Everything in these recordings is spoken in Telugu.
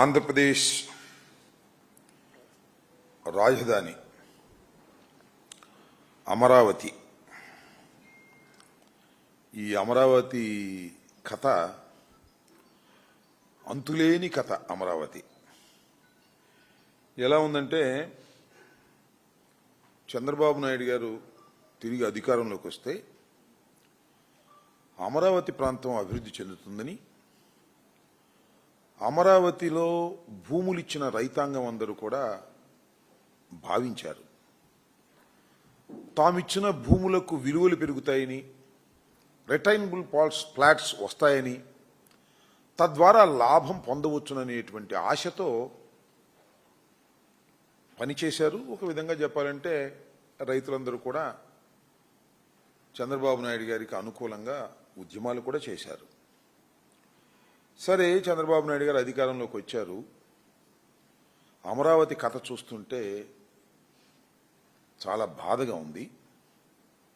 ఆంధ్రప్రదేశ్ రాజధాని అమరావతి. ఈ అమరావతి కథ అంతులేని కథ. అమరావతి ఎలా ఉందంటే, చంద్రబాబు నాయుడు గారు తిరిగి అధికారంలోకి వస్తే అమరావతి ప్రాంతం అభివృద్ధి చెందుతుందని, అమరావతిలో భూములు ఇచ్చిన రైతాంగం అందరూ కూడా భావించారు. తామిచ్చిన భూములకు విలువలు పెరుగుతాయని, రిటైనబుల్ ఫ్లాట్స్ వస్తాయని, తద్వారా లాభం పొందవచ్చుననేటువంటి ఆశతో పనిచేశారు. ఒక విధంగా చెప్పాలంటే రైతులందరూ కూడా చంద్రబాబు నాయుడు గారికి అనుకూలంగా ఉద్యమాలు కూడా చేశారు. సరే, చంద్రబాబు నాయుడు గారు అధికారంలోకి వచ్చారు. అమరావతి కథ చూస్తుంటే చాలా బాధగా ఉంది.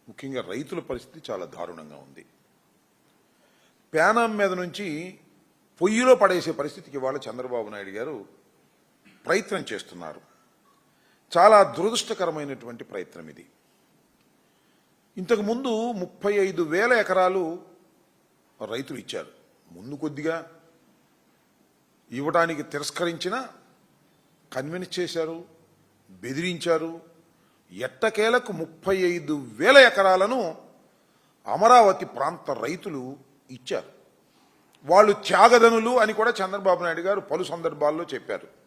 ముఖ్యంగా రైతుల పరిస్థితి చాలా దారుణంగా ఉంది. ప్యానం మీద నుంచి పొయ్యిలో పడేసే పరిస్థితికి ఇవాళ చంద్రబాబు నాయుడు గారు ప్రయత్నం చేస్తున్నారు. చాలా దురదృష్టకరమైనటువంటి ప్రయత్నం ఇది. ఇంతకుముందు 35,000 ఎకరాలు రైతులు ఇచ్చారు. ముందు కొద్దిగా ఇవ్వడానికి తిరస్కరించిన, కన్విన్స్ చేశారు, బెదిరించారు. ఎట్టకేలకు 35,000 ఎకరాలను అమరావతి ప్రాంత రైతులు ఇచ్చారు. వాళ్ళు త్యాగధనులు అని కూడా చంద్రబాబు నాయుడు గారు పలు సందర్భాల్లో చెప్పారు.